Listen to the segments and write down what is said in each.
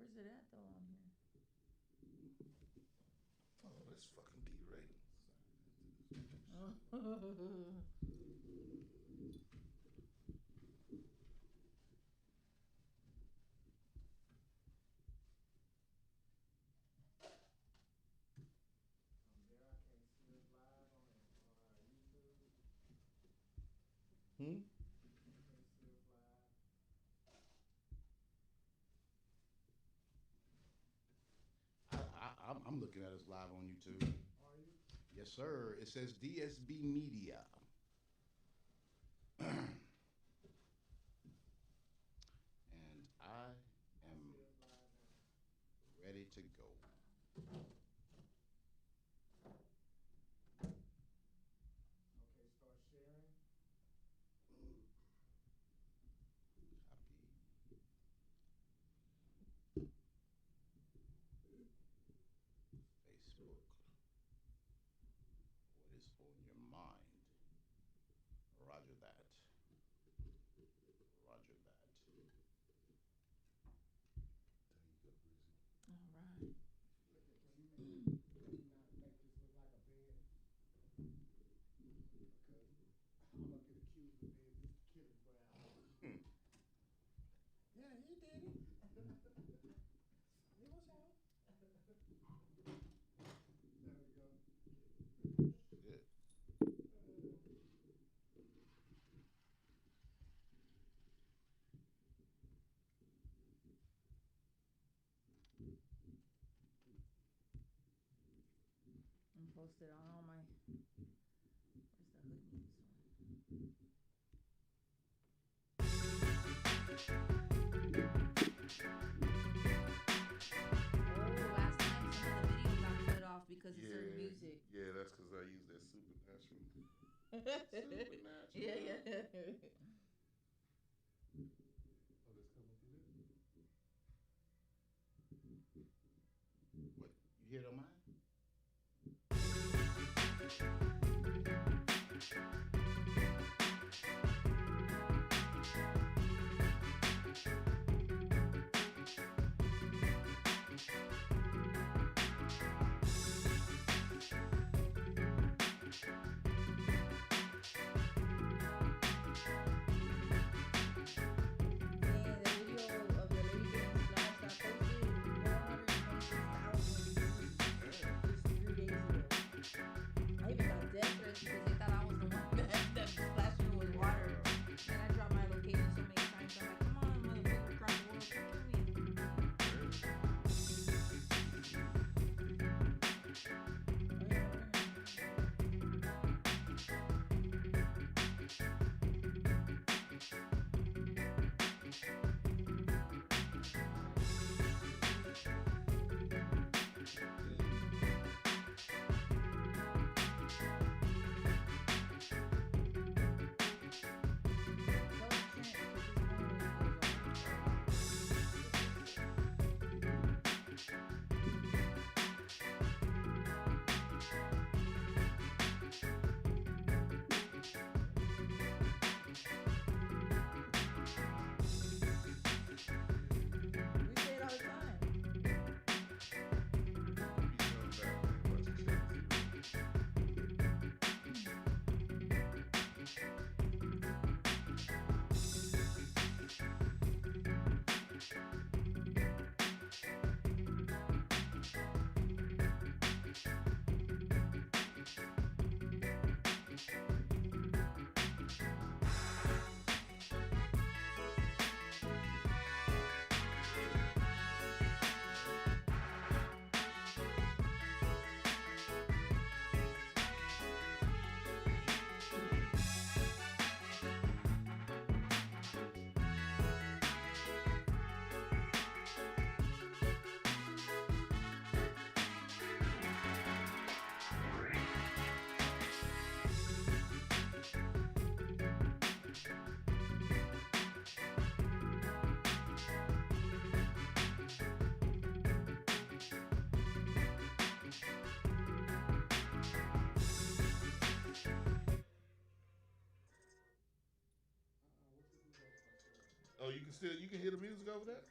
Where's it at though on here? Oh, that's fucking derating. Hmm? I'm looking at us live on YouTube. Are you? Yes, sir. It says DSB Media. And I am ready to go. Okay, start sharing. Copy. Facebook. What is on your mind? Roger that. Roger that. There you go, Brizzy. All right. Can you not make this look like a bed? Because I'm gonna get accused of being Mr. Killing Brown. Yeah, he did it. It was him. There we go. Good. And post it on all my. Where's the hood news one? Oh, last time some of the video got cut off because of certain music. Yeah, that's because I used that supernatural. Supernatural. Yeah. Oh, that's coming through there? What? You hear it on mine? Oh, you can hear the music over there?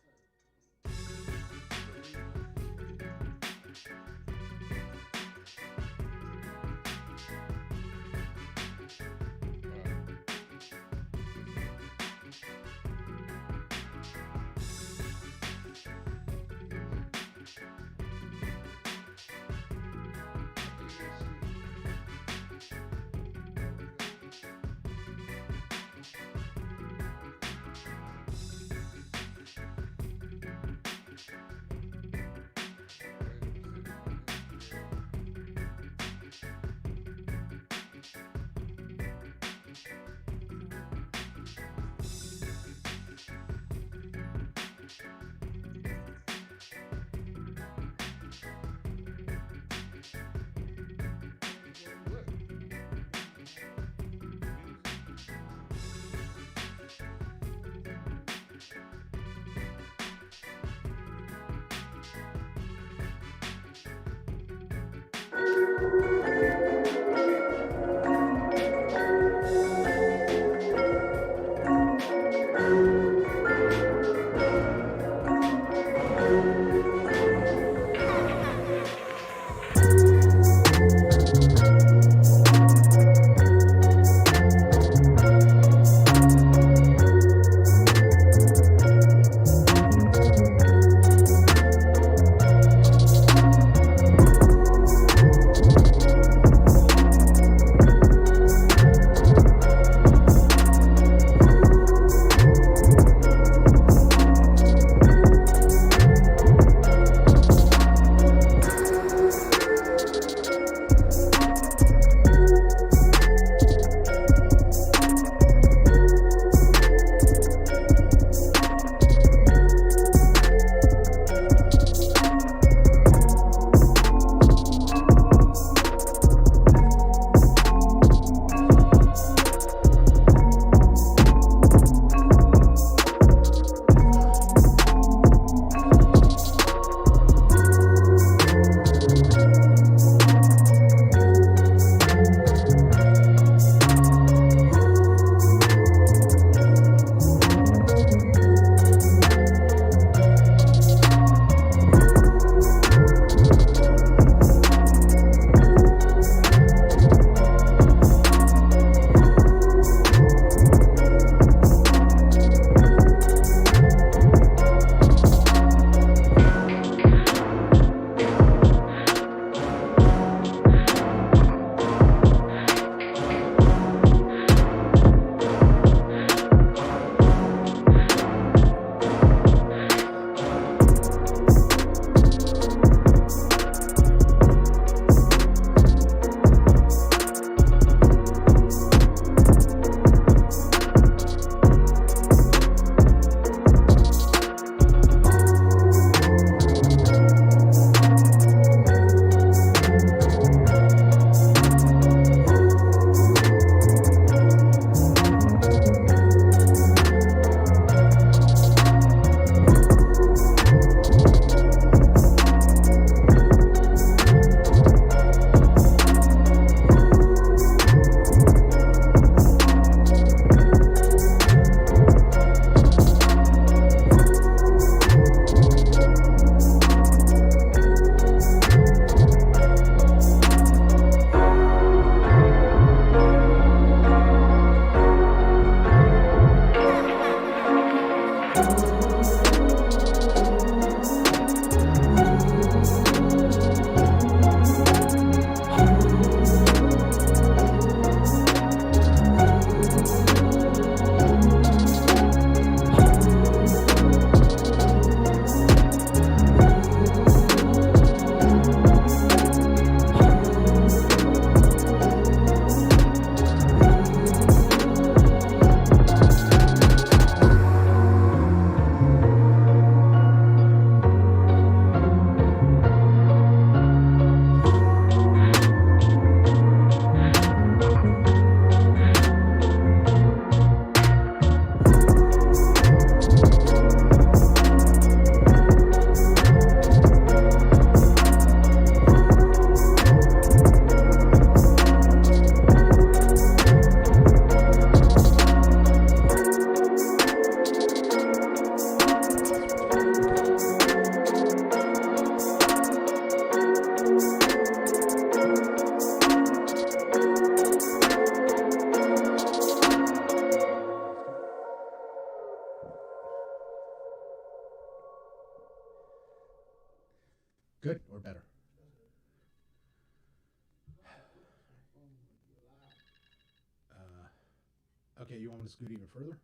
Okay, you want me to scoot even further?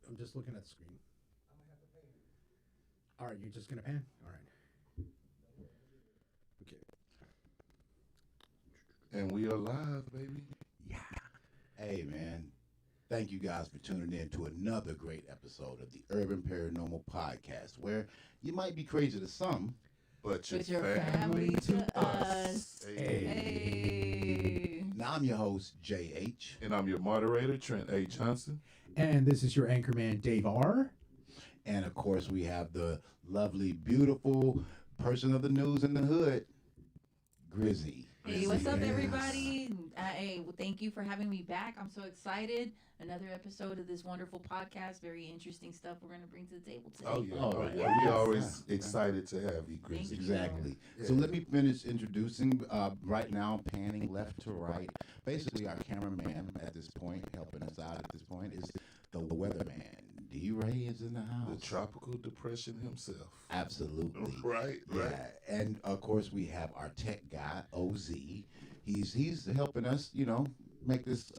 I'm just looking at the screen. All right, you're just gonna pan. All right. Okay. And we are live, baby. Yeah. Hey, man. Thank you guys for tuning in to another great episode of the Urban Paranormal Podcast, where you might be crazy to some, But With your family to us. Hey. Now, I'm your host, JH. And I'm your moderator, Trent H. Johnson. And this is your anchorman, Dave R. And, of course, we have the lovely, beautiful person of the news in the hood, Grizzy. Hey, what's up, Yes. everybody? Hey, well, thank you for having me back. I'm so excited. Another episode of this wonderful podcast. Very interesting stuff we're going to bring to the table today. Oh, yeah. All Oh, right. yeah. We Yes. always excited to have you, Thank Grizzly. you. Exactly. Yeah. So let me finish introducing right now, panning left to right. Basically, our cameraman at this point, helping us out at this point, is the weatherman. D-Ray is in the house. The tropical depression himself. Absolutely. Right, right. Yeah. And of course, we have our tech guy, OZ. He's helping us, make this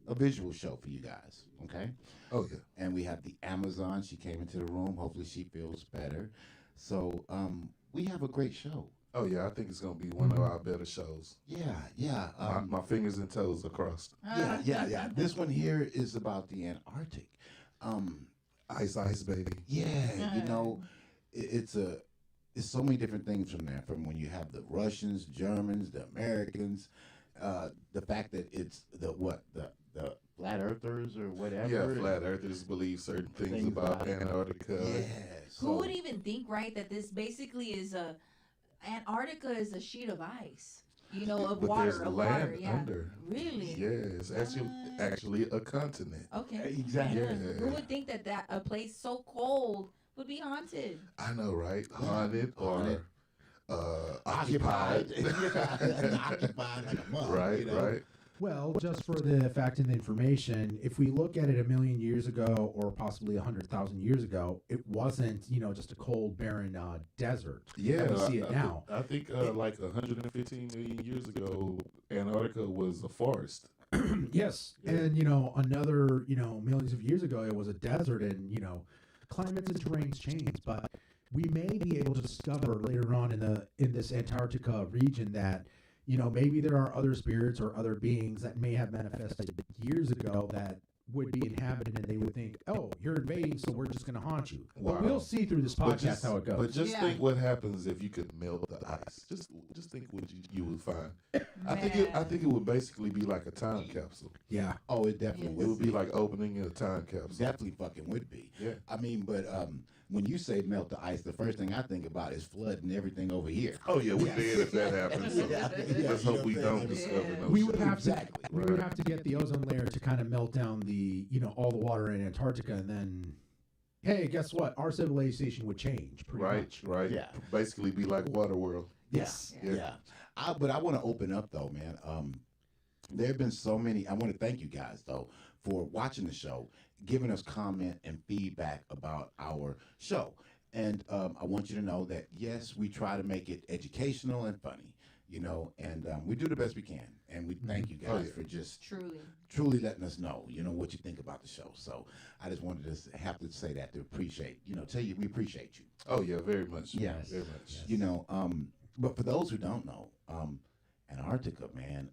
a visual show for you guys. Okay. Oh, yeah. And we have the Amazon. She came into the room. Hopefully, she feels better. So we have a great show. Oh, yeah. I think it's going to be one of our better shows. Yeah. My fingers and toes are crossed. Yeah. This one here is about the Antarctic. Ice, baby. Yeah, it's so many different things from there. From when you have the Russians, Germans, the Americans, the fact that it's the flat earthers or whatever. Yeah, flat earthers believe certain things about Antarctica. Yeah. Who would even think, right, that this basically is Antarctica is a sheet of ice, of But water, there's of land water, yeah. under. Really? Yeah, it's actually a continent. Okay. Exactly. Yeah. Yeah. Who would think that a place so cold would be haunted? I know, right? Haunted Haunted. or occupied. Occupied like a mug. Right. Well, just for the fact and the information, if we look at it 1,000,000 years ago or possibly 100,000 years ago, it wasn't, just a cold, barren desert. Yeah, that we see it now. I think like 115 million years ago, Antarctica was a forest. Yes, Yeah. and another millions of years ago, it was a desert, and climates and terrains change. But we may be able to discover later on in this Antarctica region that maybe there are other spirits or other beings that may have manifested years ago that would be inhabited, and they would think, "Oh, you're invading, so we're just going to haunt you." Wow. But we'll see through this podcast how it goes. But just Yeah. think what happens if you could melt the ice. Just think what you would find. I think it would basically be like a time capsule. Yeah. Oh, it definitely It would be like opening a time capsule. Definitely fucking would be. Yeah. I mean, but when you say melt the ice, the first thing I think about is flooding everything over here. Oh yeah, we're dead if that happens. So Yeah, let's you hope know we what I'm don't saying? discover Yeah. no We would shit. have to Exactly. we would have to get the ozone layer to kind of melt down the all the water in Antarctica, and then hey, guess what? Our civilization would change pretty much. Right. Yeah. Basically be like Waterworld. Yes. Yeah. But I want to open up though, man. There have been so many. I want to thank you guys though for watching the show, giving us comment and feedback about our show. And I want you to know that yes, we try to make it educational and funny, and we do the best we can. And we thank you guys Oh, yeah. for just Truly. truly letting us know, what you think about the show. So I just wanted to have to say that to appreciate, tell you we appreciate you. Oh yeah, very much. Yes. Very much. But for those who don't know, Antarctica, man,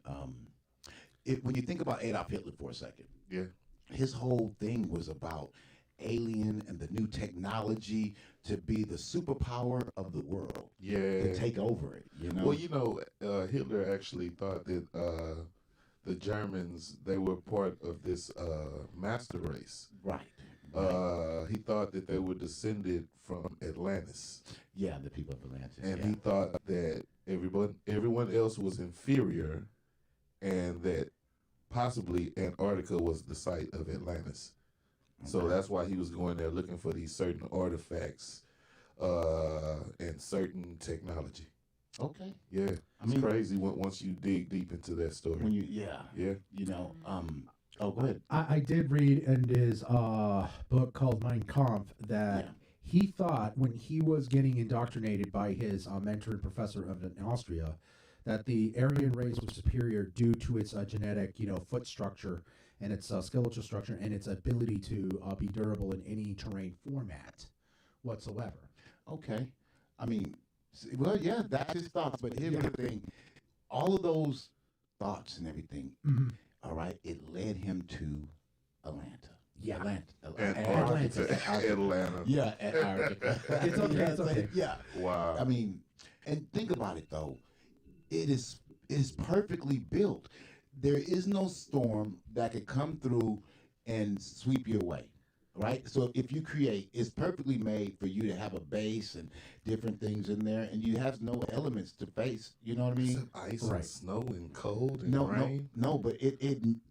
when you think about Adolf Hitler for a second, Yeah. his whole thing was about alien and the new technology to be the superpower of the world, Yeah. to take over it, Well, Hitler actually thought that the Germans, they were part of this master race. Right. He thought that they were descended from Atlantis, Yeah, the people of Atlantis. and yeah. he thought that everyone else was inferior, and that possibly Antarctica was the site of Atlantis. So Okay. that's why he was going there looking for these certain artifacts and certain technology. Okay. Yeah, I it's mean- crazy once you dig deep into that story. When yeah, Yeah. Oh, go ahead. I did read in his book called Mein Kampf that Yeah. he thought when he was getting indoctrinated by his mentor and professor in Austria that the Aryan race was superior due to its genetic, foot structure and its skeletal structure and its ability to be durable in any terrain format whatsoever. Okay. I mean, well, yeah, that's his thoughts. But here's the thing: all of those thoughts and everything. Mm-hmm. All right, it led him to Atlanta. Yeah. Atlanta. Yeah, Antarctica. It's okay. It's okay. Yeah. Wow. I mean, and think about it though. It is perfectly built. There is no storm that could come through and sweep you away. Right? So if you create, it's perfectly made for you to have a base and different things in there, and you have no elements to face. You know what I mean? Ice Right. and snow and cold and No, rain. no, but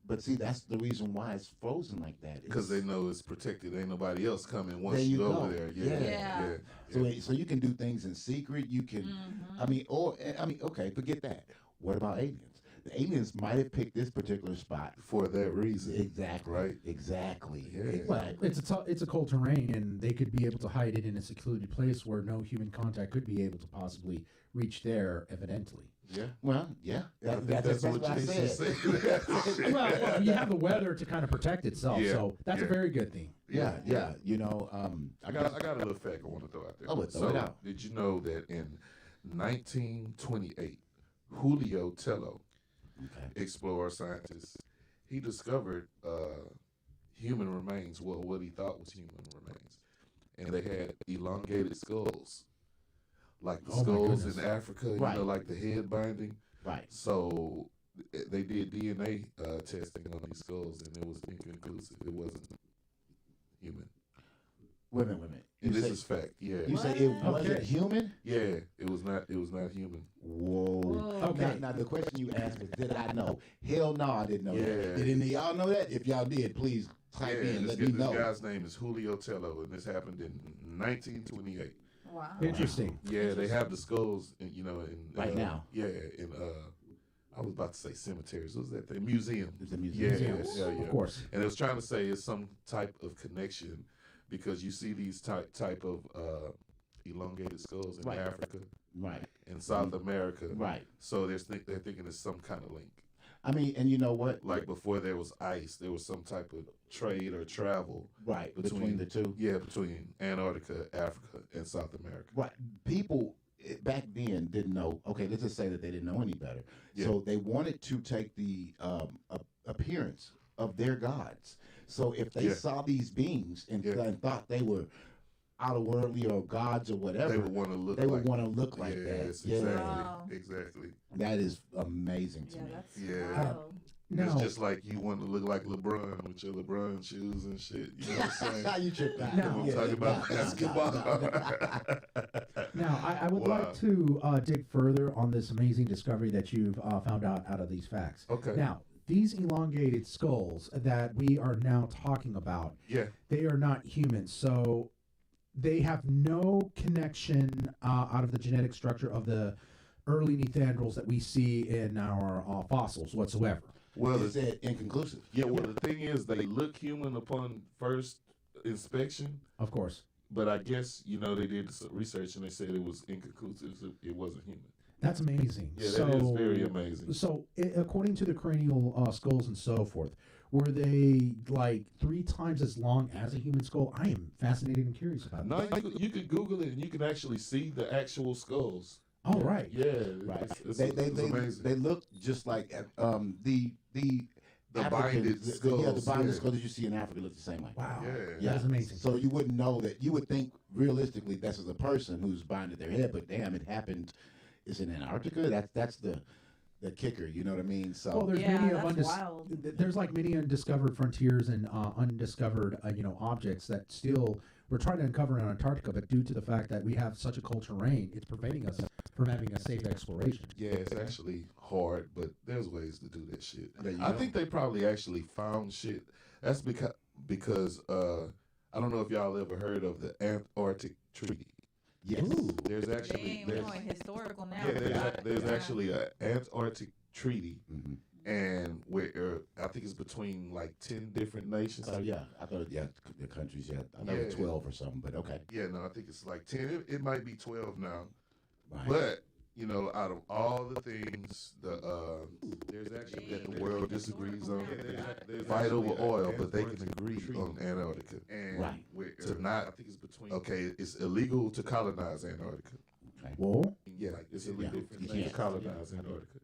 but see, that's the reason why it's frozen like that. Because they know it's protected. Ain't nobody else coming once There you you go over go. there. Yeah. Yeah. So you can do things in secret. You can, okay, forget that. What about aliens? The aliens might have picked this particular spot. For that reason. Exactly. Right. Exactly. Yeah. Well, Exactly. it's a cold terrain, and they could be able to hide it in a secluded place where no human contact could be able to possibly reach there, evidently. Yeah. Well, yeah. I think That's that's what I what Jason said. said. Well, you have the weather to kind of protect itself, Yeah, so that's a yeah. very good thing. Yeah. You know, I got a little fact I want to throw out there. Oh, well, throw it out. Did you know that in 1928, Julio Tello, okay. explorer scientist, he discovered human remains, well, what he thought was human remains. And they had elongated skulls. Like the Oh, my skulls goodness. in Africa, Right. like the head binding. Right. So they did DNA testing on these skulls, and it was inconclusive. It wasn't human. Wait a minute. And You this say, is fact. Yeah. you say it What? wasn't Okay. human? Yeah. It was not. It was not human. Whoa. Whoa. Okay. Now the question you asked was, did I know? Hell no, I didn't know Yeah. that. Did any of y'all know that? If y'all did, please type in. Let me this know. guy's name is Julio Tello, and this happened in 1928. Wow. Interesting. Yeah, they have the skulls, in, in Right now. Yeah, in I was about to say cemeteries. What was that thing? Museum. It's a Yeah, museum. yeah. Of course. And it was trying to say it's some type of connection because you see these type of elongated skulls in Right. Africa Right. and South America. Right. So they're thinking it's some kind of link. I mean, and you know what? Like before there was ice, there was some type of trade or travel. Right. Between the two. Yeah, between Antarctica, Africa, and South America. Right. People back then didn't know. Okay, let's just say that they didn't know any better. Yeah. So they wanted to take the appearance of their gods. So if they Yeah. saw these beings and, Yeah. and thought they were outworldly or gods or whatever, They would want to look. they would like, want to look like yes, that. Yeah, exactly, Wow. exactly. that is amazing to Yeah, me. that's Yeah. wild. Now, It's just like you want to look like LeBron with your LeBron shoes and shit. You know what I'm saying? you tripped out. No. I'm talking about basketball. now I would Wow. like to dig further on this amazing discovery that you've found out of these facts. Okay. Now, these elongated skulls that we are now talking about, Yeah. they are not human, so they have no connection out of the genetic structure of the early Neanderthals that we see in our fossils whatsoever. Well, It said inconclusive. yeah. Well, the thing is, they look human upon first inspection, Of course. but I guess they did some research and they said it was inconclusive. So it wasn't human. That's amazing. Yeah, so, that is very amazing. So, according to the cranial skulls and so forth, were they like 3 times as long as a human skull? I am fascinated and curious about No, that. you could Google it and you can actually see the actual skulls. Oh, right. Yeah, Right. It's They amazing. they look just like the The Africans, binded the skulls, binded yeah. skulls that you see in Africa look the same way. Wow. Yeah. That is amazing. So you wouldn't know that. You would think realistically this is a person who's binded their head, but damn, it happened. It's in Antarctica. That's the kicker. You know what I mean? So Well, there's Yeah, many of that's wild. there's like many undiscovered frontiers and undiscovered objects that still we're trying to uncover in Antarctica, but due to the fact that we have such a cold terrain, it's preventing us from having a safe exploration. Yeah, it's actually hard, but there's ways to do that shit. There you I go. think they probably actually found shit. That's because I don't know if y'all ever heard of the Antarctic Treaty. yes, There's actually Dang, we're there's, going historical now. there's actually an Antarctic Treaty, Mhm. and where I think it's between like 10 different nations. Yeah, I thought the countries. Yeah, I thought it was Yeah. 12 or something, but okay. Yeah, no, I think it's like 10. It might be 12 now. Right. But you know, out of all the things there's actually that the world disagrees on, fight over oil, but they can agree on Antarctica. And Right. to not, I think it's between. Okay, it's illegal to colonize Antarctica. Okay. Well, Yeah, it's illegal you to can't. colonize Antarctica.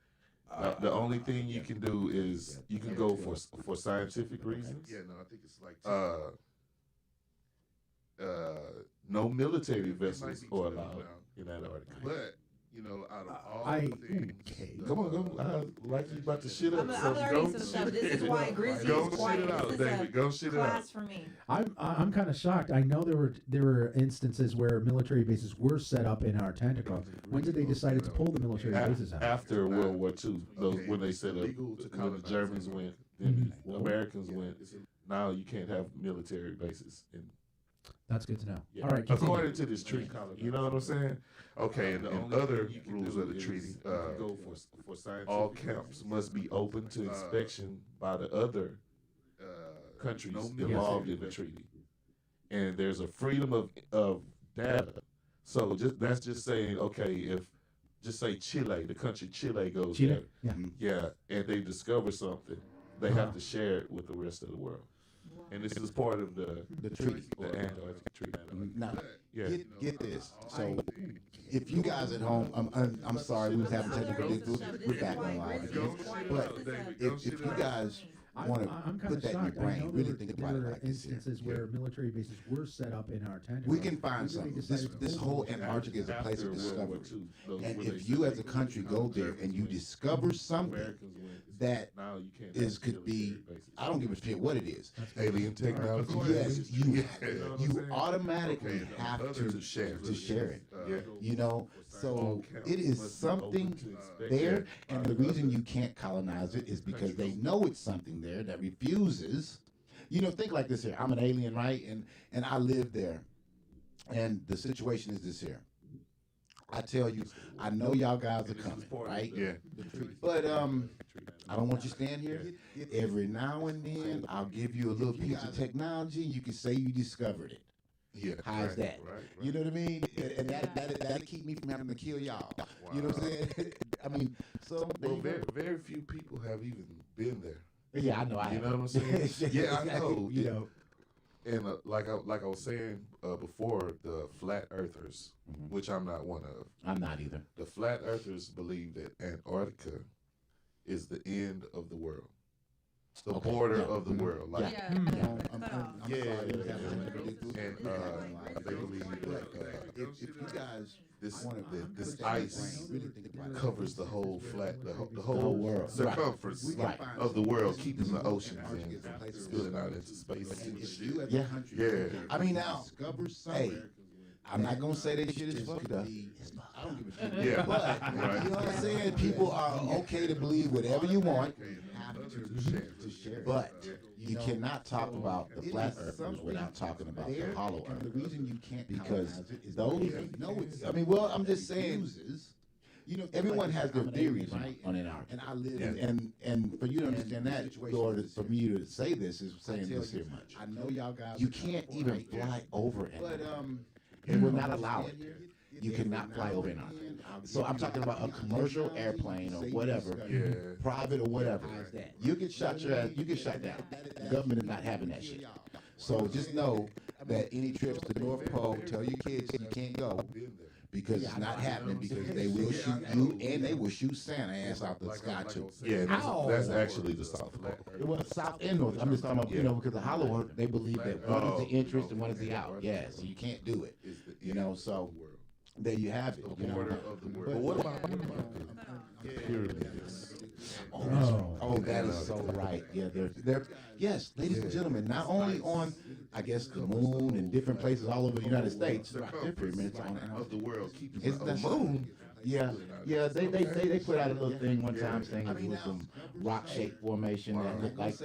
The only thing you can do is you can go for scientific reasons. Yeah, no, I think it's like no military vessels are allowed in Antarctica. But you know, out of all the things, come on, like you about to shit up. I'm learning some stuff. This is why Grizzly Go is shit quiet. it out, This is David. a Go shit it out. class for me. I'm kind of shocked. I know there were instances where military bases were set up in Antarctica. When did they decide to pull the military bases out? After World War II, when they set up, when the Germans went, then the Americans went. Now you can't have military bases in. That's good to know. Yeah. All right, continue. According to this treaty, you know what I'm saying? Okay, and other rules of the treaty, all camps must be open to inspection by the other countries involved in the treaty, and there's a freedom of data. So that's just saying, okay, if just say Chile, the country Chile goes Chile? there, Yeah. and they discover something, they have to share it with the rest of the world. And this is part of the treaty. the Antarctic Treaty. Now, Yeah. get this. So, if you guys at home, I'm sorry, we was having technical difficulties. We're back on live again. But if you guys want to I'm kind put of that in your shocked. I brain, know really there think were, about it there like were this here. instances where military bases were set up in Antarctica. We can find When did they something. decide This to pull whole them? Antarctica is a place of After World War discovery. II, And when they if said you as a the country go there and you discover something Americans went, that now you can't is have could be, military bases. I don't give a shit what it is. Alien technology. Yes, you automatically Okay, have other to share it. Yeah. You know, so it is something there, and the reason you can't colonize it is because they know it's something there that refuses. You know, think like this here. I'm an alien, right? And I live there, and the situation is this here. I tell you, I know y'all guys are coming, right? Yeah. But I don't want you to stand here. Every now and then, I'll give you a little piece of technology. You can say you discovered it. Yeah. How's that? You know what I mean? And that'll keep me from having to kill y'all. You know what I'm saying? I mean, so there Well, you go. very few people have even been there. Yeah, I know. You know what I'm saying? Yeah, I know. You know. And like I was saying before, the flat earthers, which I'm not one of. I'm not either. The flat earthers believe that Antarctica is the end of the world, the Okay, border yeah, of the world. Like, Yeah. I'm Yeah, sorry. yeah, we was having yeah. technical difficulties. And they believe that If you guys this want to this ice really think about it. covers the whole the whole whole world. circumference Right. of the world, keeping the oceans and spilling out into space. and If shit. you as Yeah. a country, Yeah. I mean now, hey, I'm not gonna say that shit is fucked up. I don't give a shit. Yeah. But Right. you know what I'm saying? People are okay to believe whatever you want, To share. but you cannot talk about the flat earthers without talking about the hollow earth. The reason you can't because those know it's. I mean, well, I'm just saying. You know, everyone has their theories on Antarctica, and I live. And for you to understand that, or for me to say this is saying this here much. I know y'all guys. You can't even fly over Antarctica. They will not allow it. You cannot fly over Antarctica. So I'm talking about a commercial airplane or whatever, private or whatever. You get shot your ass. You get shot down. The government is not having that shit. So just know that any trips to the North Pole, tell your kids you can't go. Because it's not happening, because they will shoot you and they will shoot Santa ass out the sky too. Yeah, that's actually the South Pole. Well, South and North. I'm just talking about, you know, because the hollow earth, they believe that one is the interest and one is the out. Yeah, so you can't do it. You know, so there you have it. The You know? border of the world. But what about the pyramids? Oh, that is so right. Yeah, they're yes, ladies and gentlemen, not only on, I guess, the moon and different places all over the United States, there are pyramids on Of the world, keeping Isn't the that moon. Yeah, they put out a little thing one time saying it was some rock-shaped formation that looked like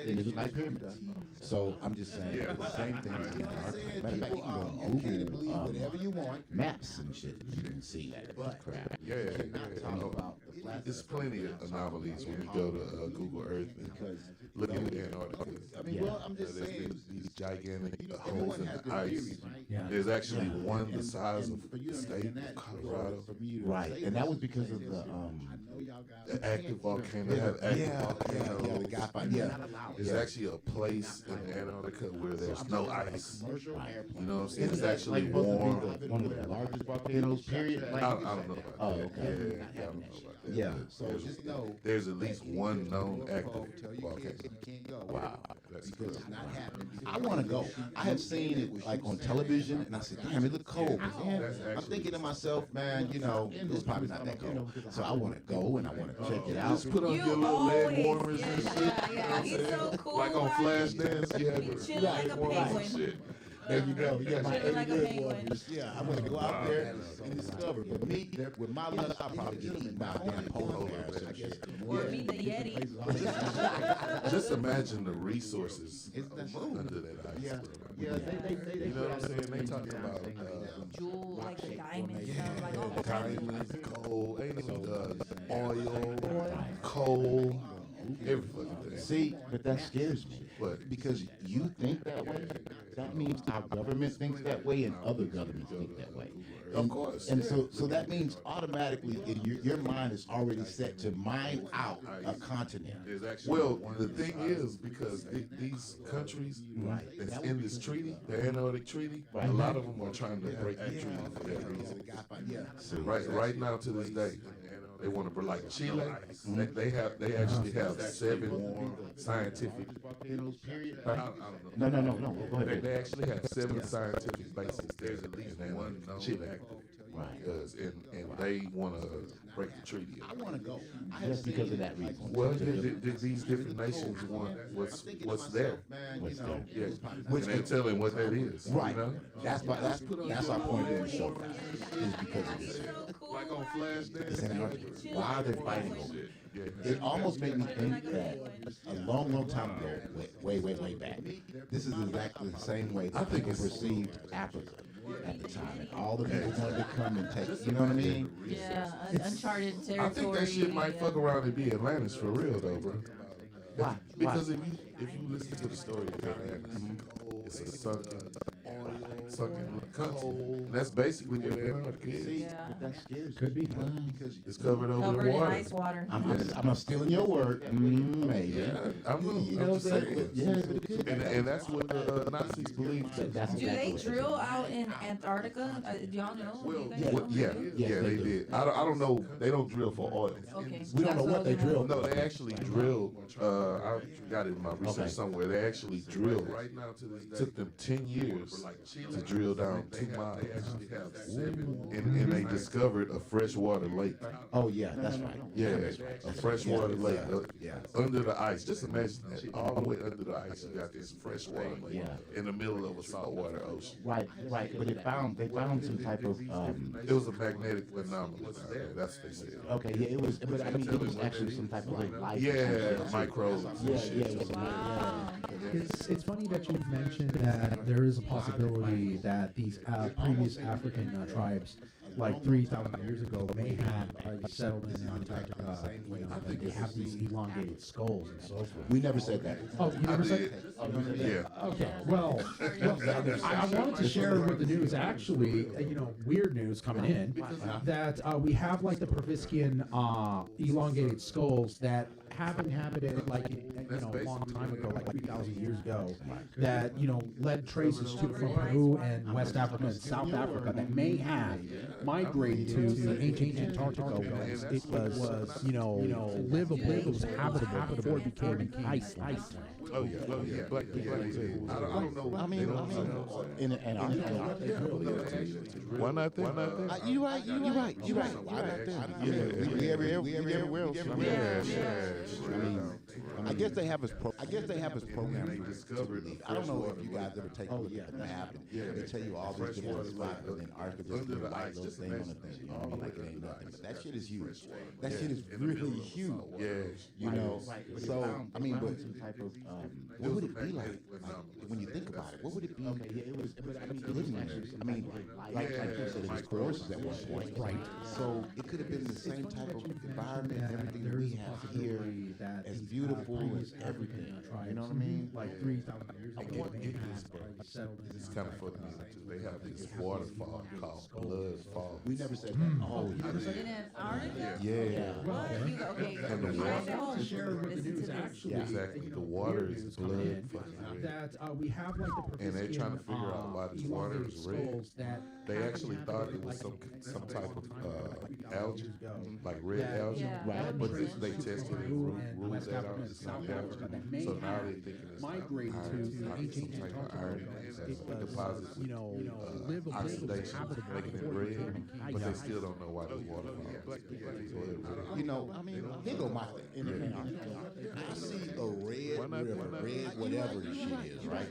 pyramids. So I'm just saying the same thing. Matter of fact, you can go Google maps and shit. You can see that. But Yeah. talk about the There's plenty of anomalies when you go to Google Earth and look at Antarctica. I mean, well, I'm just There's saying. these gigantic Everyone holes in has the their ice. theories, right? Yeah. There's actually Yeah. one the size And of for you the to state understand of that, Colorado. for me to Right, say and that was this, because of say the this, I know y'all guys The active volcano yeah, have active yeah, volcanoes. the guy find, yeah. There's actually a place in Antarctica where there's no ice. Commercial You know what I'm saying? It's Isn't that actually like supposed to warm. be one of the largest volcanoes, period? I don't know about Oh, that. okay. Yeah, I don't know about that. Yeah, But so just know there's at least one known active volcano. you can't go. Wow, that's Because crazy. it's not happening. I want to go. I have seen it like on television, and I said, "Damn, it look cold." But then I'm thinking to myself, man, you know, it's probably not that cold. So I want to go and I want to check it out. Just put on your little leg warmers and shit. Yeah, he's so cool. Like on right? Flashdance, you had He the chilling leg like a warmers and penguin. shit. There you go. Yeah, my Chilling like a 80 penguin. warriors. Yeah, I want to go out there and discover. But me, with my luck, I'll probably get eaten by a damn polar bear or some shit. Or meet the Yeti. Just imagine the resources under that ice. Yeah, You know what I'm saying? They talking about Jewel, like the diamond stuff, like all the diamonds, coal, ain't even oil, coal, every fucking thing. See, but that scares me. What? Because you think that way, that means our government thinks that way and other governments think that way. Of course. And so that means automatically your mind is already set to mine out a continent. Well, the thing is, because these countries that's in this treaty, the Antarctic Treaty, a lot of them are trying to break the treaty for that reason. So Right now to this day, they want to, like Chile, they actually have 7 scientific. No. Go ahead. They actually have 7 scientific bases. There's at least one Chile, Right. does, and they want to break the treaty. I want to go. Just because of that reason. Well, these different nations want what's there. What's there? Yeah, and they tell them what that is. Right. You know? That's our point of the show, guys. Is because of this. Like on Flashdance. It's Antarctica. Why are they fighting over it? Yeah. It almost made me think that a long time ago, way back, this is exactly the same way that people perceived Africa at the time. And all the people wanted to come and take, you know what I mean? Yeah, uncharted territory. I think that shit might fuck around and be Atlantis for real though, bro. Why? Because if you listen to the story of Atlantis, it's a sunken country. And that's basically what Antarctica is. See, Yeah. but that scares Could be. Because It's covered over Covered the in water. ice water. I'm not stealing your word. Maybe. Yeah, I'm You know what I'm just saying? saying. Yeah, but it could. And that's what the Nazis believed too. That's Do they exactly what drill out in Antarctica? Do y'all know? Do you guys yeah. know? Yeah, Yes, yeah, they they do. did. I don't know. They don't drill for oil. Okay. We don't know what they drill. No, they actually drilled. I got it in my research Okay. somewhere. They actually drilled. Took them 10 years to drill down 2 miles. And they discovered a freshwater lake. Oh yeah, that's right. Yeah, that's right. a freshwater lake Yeah. under the ice. Just imagine that. All the way under the ice, you got this freshwater lake Yeah. in the middle of a saltwater ocean. Right. But they found some type of It was a magnetic anomaly. That's what they said. okay, yeah, it was, but I mean, it was actually some type of like life. or Yeah, something. microbes and Yeah, shit. Wow. It's funny that you've mentioned that there is a possibility that these previous African tribes, like 3,000 years ago, may have settled in Antarctica. You know, that they have these elongated skulls and so forth. We never said that. Oh, you never said? Yeah. Okay, well, I wanted to share with the news, actually, weird news coming in, that we have like the Proviskian elongated skulls that have inhabited like a long time ago, like 3,000 years ago, that led traces to from Peru and West Africa and South Africa that may have migrated to the ancient Antarctica when it was livable, it was habitable before it became an Iceland. Oh yeah. But I don't know. I mean, in Antarctica. Why not there? You're right. Why not there? We everywhere else. Yeah. I guess they have his program to relief. I don't know if you guys ever take a look at the map and they tell you all these different spots, but then Antarctica just be a white little thing on the thing. You know what I mean? Like it ain't nothing. But that shit is huge. That shit is really huge. You know. So I mean, but what would it be like when you think about it? What would it be? It was. I mean, living there. I mean, like you said, it was courses at one point. Right. So it could have been the same type of environment and everything that we have here, as beautiful as everything. You know what I mean? Like 3,000 years ago. It's kind of funny too. They have this waterfall called Bloodfall. We never said that. Oh, In Antarctica? Yeah. What? Okay. And the You guys at home, share with the listen news to this. actually. Exactly. The water is blood fucking red. That we have like the And they're trying to figure out why this water is red. They actually thought it was some type of algae, like red algae. Yeah. But they tested it and ruled that out. It's not algae. So now they're thinking it's migrated iron, to ancient some type of Antarctica. iron that deposits oxidation, making it red. But they still don't know why the water is blood red. you know, I mean, here go my thing. I see a red river, red whatever this shit is, right?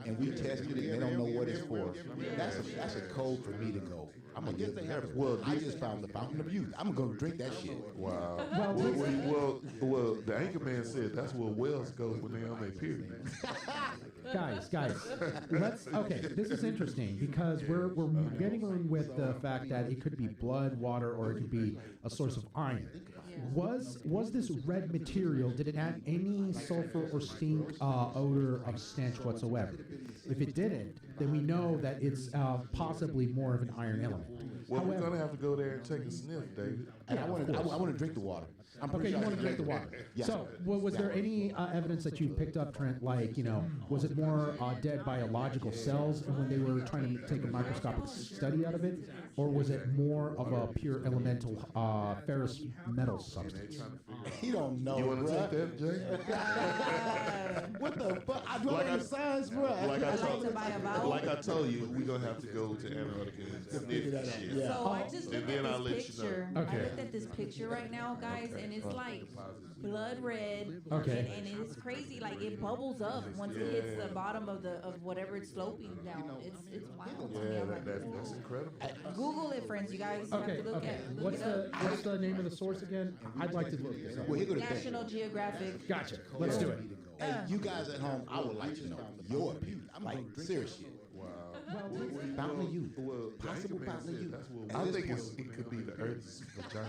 And we tested it, and they don't know what it's for. That's a code for me to go. I'm gonna live forever. Well, I just found the fountain of youth. I'm gonna drink that shit. Wow. Well, the anchorman said that's where whales go when they're on their period. Guys, okay, this is interesting because we're getting on with the fact that it could be blood, water, or it could be a source of iron. Was this red material, did it have any sulfur or stink odor of stench whatsoever? If it didn't, then we know that it's possibly more of an iron element. Well, we're gonna have to go there and take a sniff, David. And I want to drink the water. Okay, you want to drink the water. Yeah. So, was there any evidence that you picked up, Trent? Like, was it more dead biological cells when they were trying to take a microscopic study out of it, or was it more of a pure elemental ferrous metal substance? He don't know. You want to bruh. take that, Jay? What the fuck? I don't know science, bro. Like I told you, we're gonna have to go to Antarctica and sniff that shit. Yeah. So I just And looked then at I'll this let you know. picture. Okay. I looked at this picture right now, guys, and it's like blood red. Okay. And it's crazy. Like it bubbles up once it hits the bottom of whatever it's sloping down. It's wild to me. Yeah, I'm like, that's incredible. Google it, friends. You guys have Okay, to look at. Look What's it up. what's the name of the source again? I'd like to look this up. Well, here go the thing. National Geographic. Gotcha. Let's do it. And you guys at home, I would like to know your opinion. I'm like, serious shit. Fountain of youth. Well, Possible fountain of youth. I think it could be the Earth's vagina.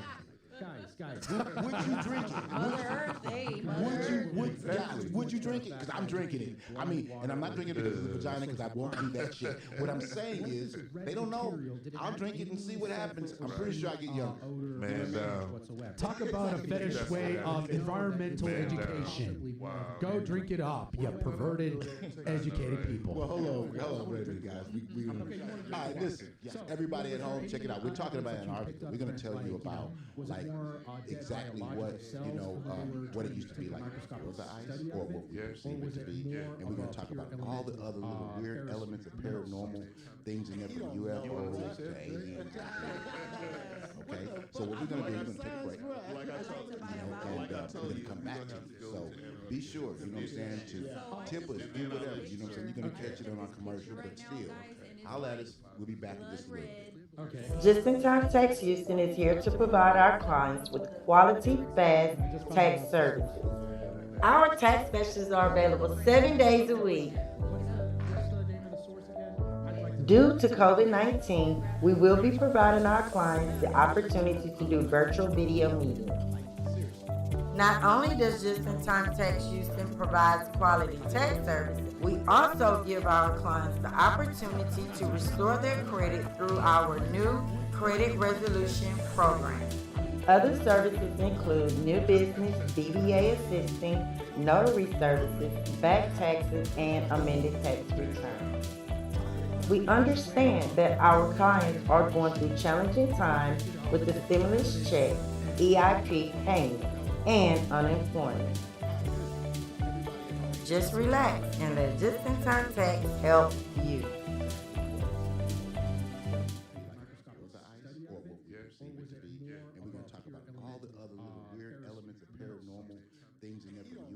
Guys. Would you drink it? Mother Earth, hey, Mother Earth. Would you drink it? Because I'm drinking it. I mean, and I'm not drinking it because of the vagina, because I won't do that shit. What I'm saying is, they don't know. I'll drink it and see what happens. I'm pretty sure I get young. Man down. Talk about a fetish way of environmental education. Go drink it up, you perverted, educated people. Well, hold on, wait a minute, guys. All right, listen, everybody at home, check it out. We're talking about Antarctica. We're going to tell you about, like, exactly what, what it used to be like. Was the ice or what we perceive it to be? And we're going to talk about all the other little weird elements of paranormal things in there, from UFOs to aliens. Okay, so what we're going to do is we're going to take a break. And we're going to come back to you. So be sure, you know what I'm saying, to tip us, do whatever. You know what I'm saying? You're going to catch it on our commercial, but still, holla at us. We'll be back in just a little bit. Okay. Just-in-Time Tax Houston is here to provide our clients with quality, fast tax services. Our tax specials are available 7 days a week. Due to COVID-19, we will be providing our clients the opportunity to do virtual video meetings. Not only does Just-in-Time Tax Houston provide quality tax services, we also give our clients the opportunity to restore their credit through our new credit resolution program. Other services include new business, DBA assisting, notary services, back taxes, and amended tax returns. We understand that our clients are going through challenging times with the stimulus check, EIP payments, and unemployment. Just relax and let Just-in-Time Tax help you. And we're going to talk about all the other little weird elements of paranormal things in there, from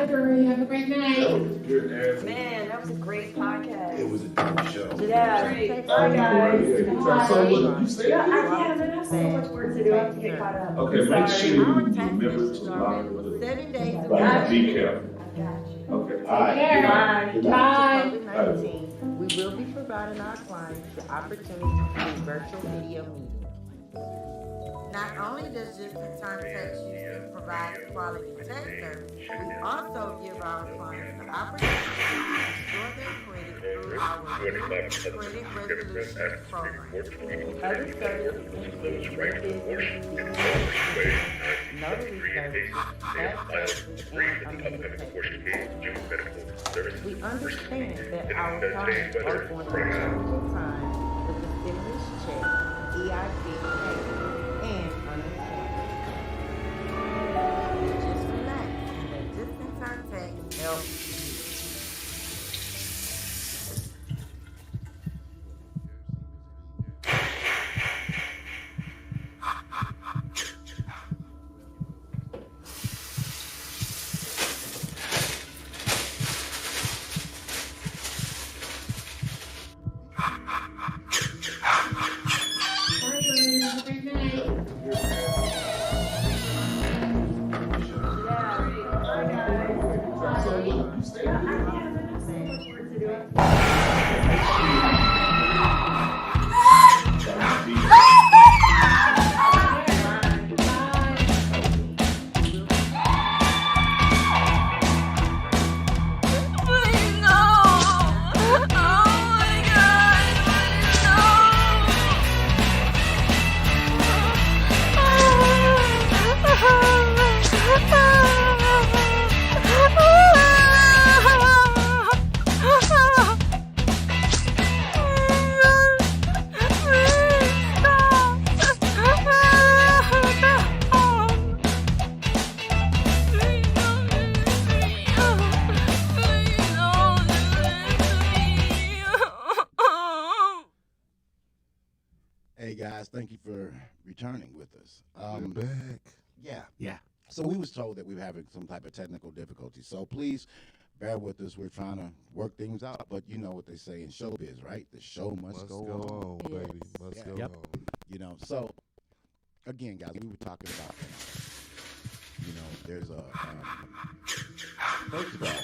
everybody. Have a great night. Man, that was a great podcast. It was a dope show. Yeah. Great. Bye, guys. So what you say? Yeah, I can't. I have so much work to do. I have to get caught up. Okay, make Sorry. sure you Our tax remember to issues lock already the with 7 days of Be careful. I got you. Okay. All right. Care. Bye. Bye. COVID-19, we will be providing our clients the opportunity to do virtual video meetings. Not only does just-in-time text Houston provide quality text service, we also give our clients the opportunity to restore their credit through our credit resolution program. Other services include notary services, tax services, and unlimited text. We understand that our clients are going through challenging times with the stimulus check, EIP payment, and unemployment. Just relax and let just-in-time tax help you. Bye, everybody. Have a great night. Bye, guys. So what you say? I have so much work to do. Please, no. Oh my God. Hey guys, thank you for returning with us. I'm back. Yeah. Yeah. So we was told that we were having some type of technical difficulty. So please bear with us. We're trying to work things out. But you know what they say in showbiz, right? The show must go on. on, baby. Must Yeah. go Yep. on. You know, so again, guys, we were talking about, there's a, first of all,